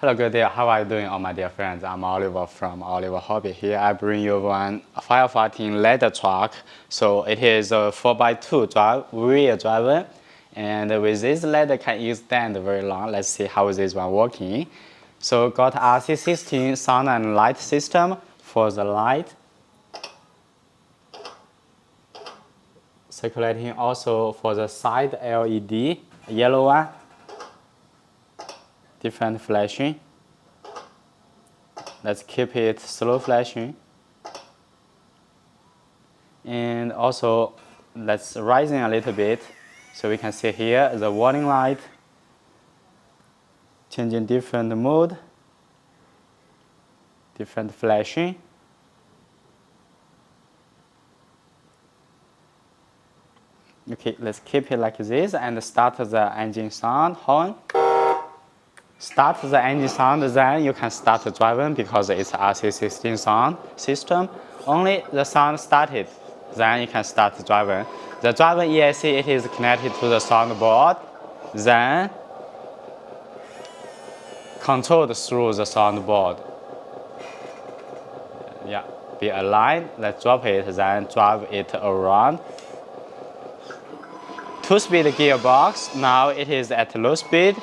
Hello, good day. How are you doing, all my dear friends? I'm Oliver from Oliver Hobby. Here I bring you one firefighting ladder truck. So it is a 4x2 drive, rear driver, and with this ladder can extend very long. Let's see how this one working. So got RC16 sound and light system for the light. Circulating also for the side LED, yellow one. Different flashing. Let's keep it slow flashing. And also, let's rising a little bit so we can see here the warning light, changing different mode, different flashing. Okay, let's keep it like this and start the engine sound horn. Start the engine sound, then you can start driving because it's RC16 sound system. Only the sound started, then you can start driving. The driving ESC, it is connected to the sound board, then controlled through the sound board. Yeah, be aligned, let's drop it, then drive it around. 2-speed gearbox, now it is at low speed.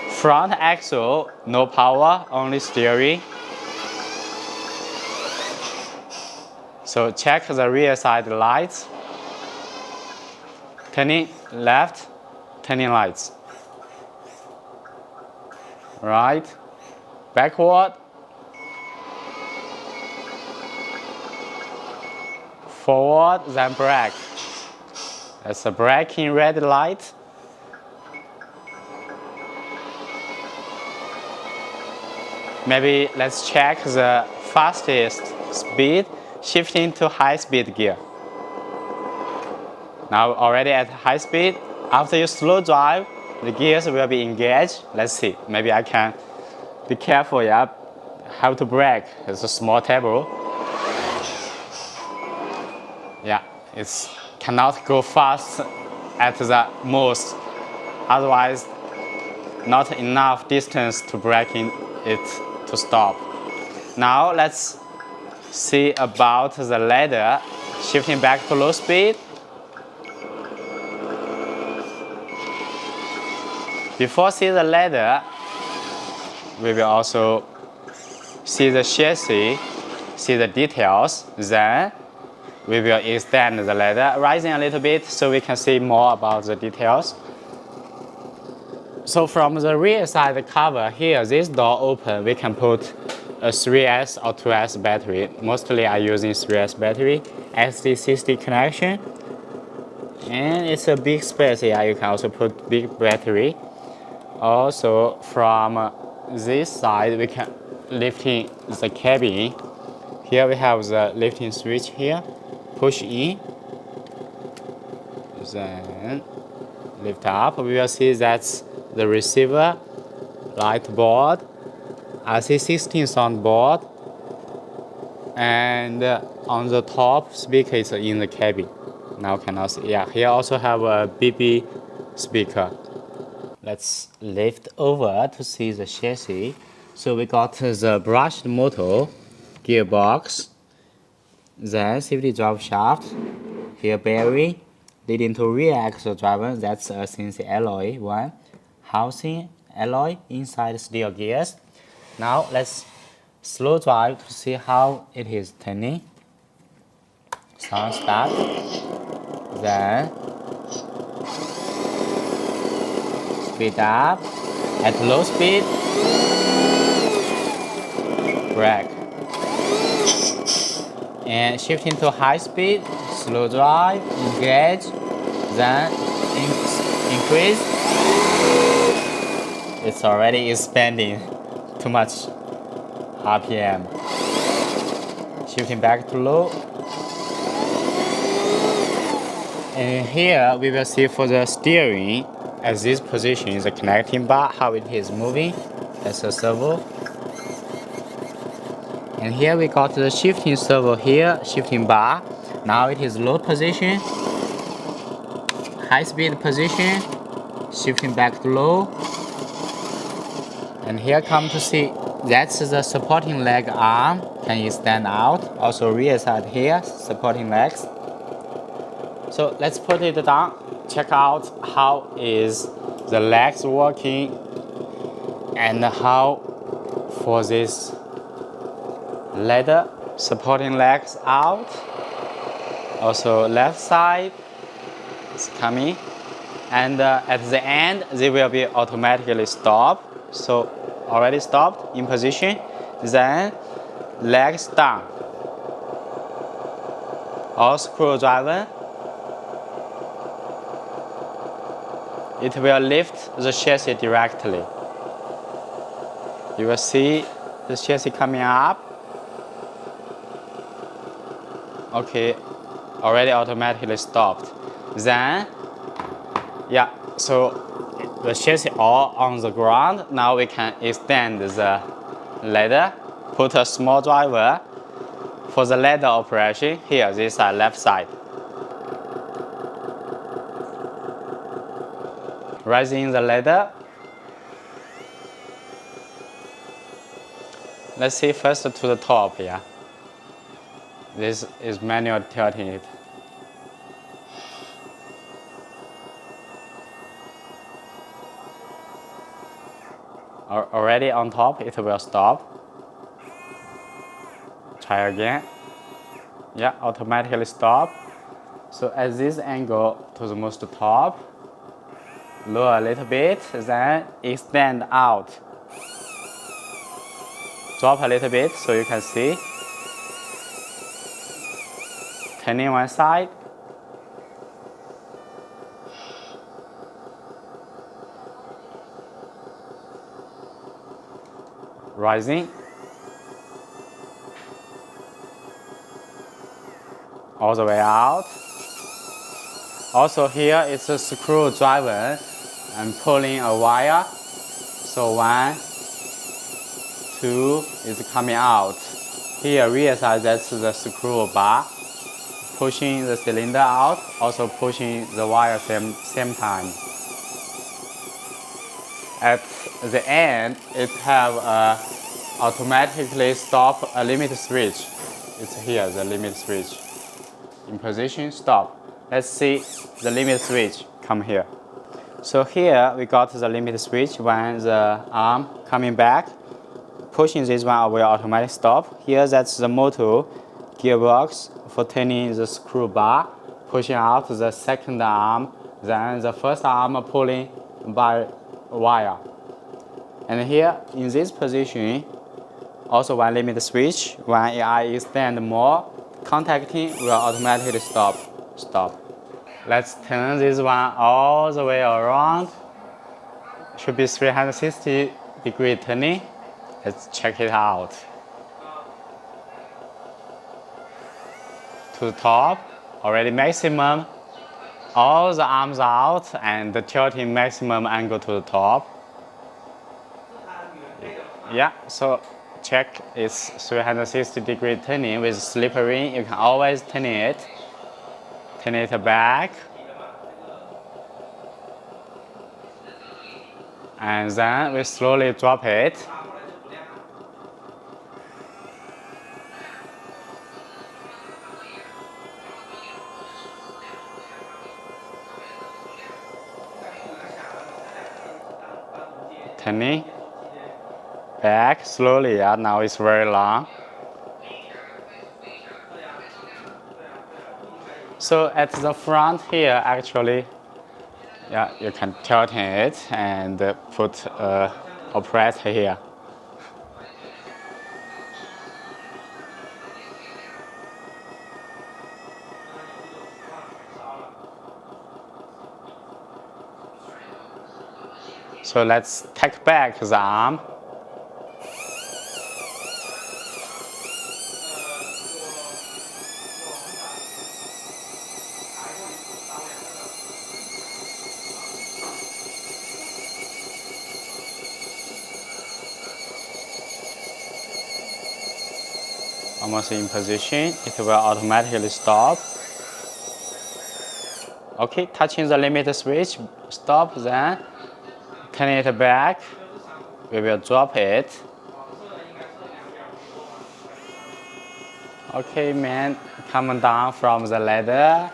Front axle, no power, only steering. So check the rear side lights. Turning left, turning lights. Right, backward. Forward, then brake. That's a braking red light. Maybe let's check the fastest speed, shifting to high speed gear. Now already at high speed, after you slow drive, the gears will be engaged. Let's see, maybe I can be careful, yeah, how to brake. It's a small table. Yeah, it cannot go fast at the most, otherwise not enough distance to braking it to stop. Now let's see about the ladder, shifting back to low speed. Before see the ladder, we will also see the chassis, see the details, then we will extend the ladder, rising a little bit so we can see more about the details. So from the rear side cover here, this door open, we can put a 3S or 2S battery. Mostly I'm using 3S battery, SD60 connection. And it's a big space here, you can also put big battery. Also from this side, we can lifting the cabin. Here we have the lifting switch here, push in, then lift up. We will see that's the receiver, light board, RC16 sound board, and on the top speaker is in the cabin. Now cannot see. Yeah, here also have a BB speaker. Let's lift over to see the chassis. So we got the brushed motor, gearbox, then safety drive shaft, here bearing, leading to rear axle driver, that's a CNC alloy one. Housing alloy inside steel gears. Now let's slow drive to see how it is turning. Sound start. Then speed up. At low speed, brake. And shifting to high speed, slow drive, engage, then increase. It's already expanding too much RPM. Shifting back to low. And here we will see for the steering, at this position is a connecting bar, how it is moving. That's a servo. And here we got the shifting servo here, shifting bar. Now it is low position, high speed position, shifting back to low, And here come to see, that's the supporting leg arm, can extend out. Also rear side here, supporting legs. So let's put it down, check out how is the legs working and how for this ladder supporting legs out. Also left side is coming, and at the end they will be automatically stopped. So already stopped in position, then legs down. All screwdriver, it will lift the chassis directly. You will see the chassis coming up. Okay, already automatically stopped. Then, yeah, so the chassis all on the ground. Now we can extend the ladder, put a small driver for the ladder operation. Here, this is left side. Raising the ladder. Let's see first to the top, yeah. This is manual tilting it. Already on top, it will stop. Try again. Yeah, automatically stop. So at this angle to the most top, lower a little bit, then extend out. Drop a little bit so you can see. Turning one side. Rising. All the way out. Also here it's a screwdriver. I'm pulling a wire. So 1, 2 is coming out. Here rear side, that's the screw bar. Pushing the cylinder out, also pushing the wire same time. At the end, it have a automatically stop a limit switch. It's here, the limit switch. In position, stop. Let's see the limit switch come here. So here we got the limit switch when the arm coming back. Pushing this one will automatically stop. Here that's the motor gearbox for turning the screw bar, pushing out the second arm, then the first arm pulling by wire. And here in this position, also one limit switch. When I extend more, contacting will automatically stop. Let's turn this one all the way around. Should be 360-degree turning. Let's check it out. To the top, already maximum. All the arms out and the tilting maximum angle to the top. Yeah, so check it's 360-degree turning with slipper ring. You can always turn it back. And then we slowly drop it. Turning back slowly, yeah, now it's very long. So at the front here, actually, yeah, you can tilt it and put a operator here. So let's take back the arm. Almost in position, it will automatically stop. Okay, touching the limit switch, stop, then turn it back. we will drop it. Okay, man, come down from the ladder.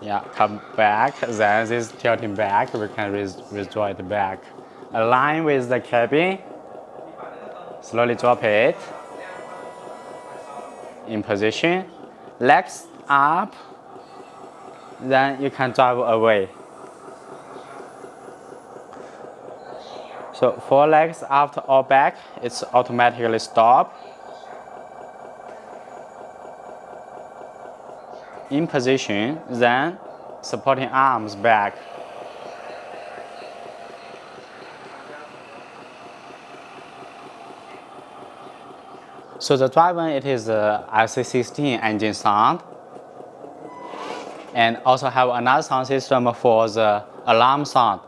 Yeah, come back. Then this tilting back, we can withdraw it back. Align with the cabin. Slowly drop it. In position. Legs up. Then you can drive away. So 4 legs up or back, it's automatically stop. In position, then supporting arms back. So the driver, it is a RC16 engine sound, and also have another sound system for the alarm sound.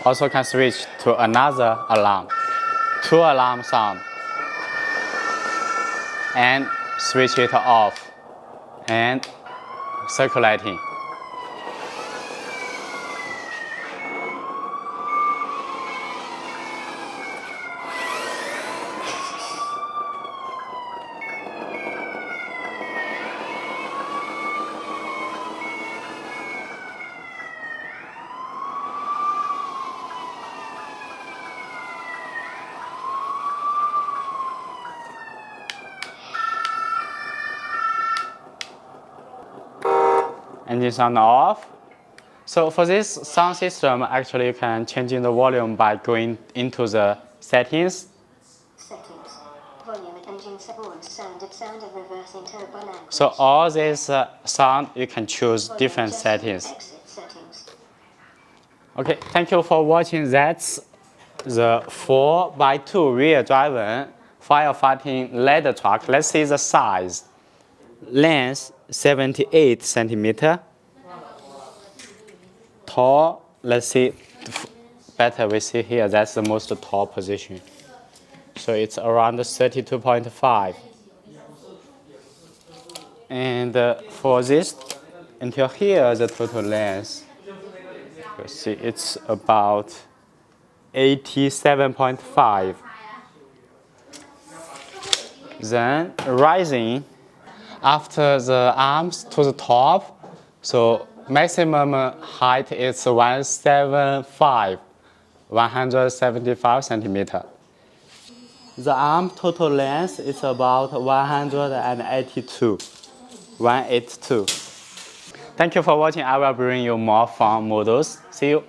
Also can switch to another alarm, 2 alarm sound, and switch it off and circulating. Engine sound off. So for this sound system, actually you can change the volume by going into the settings. Settings. Volume and engine sound of reversing turbo language. So all this sound, you can choose different settings. Exit settings. Okay, thank you for watching. That's the 4x2 rear-driven firefighting ladder truck. Let's see the size. Length 78 centimeter. Tall, let's see, better we see here, that's the most tall position. So it's around 32.5. And for this, until here, the total length, you see it's about 87.5. Then rising after the arms to the top, so maximum height is 175 centimeter. The arm total length is about 182. Thank you for watching. I will bring you more fun models. See you.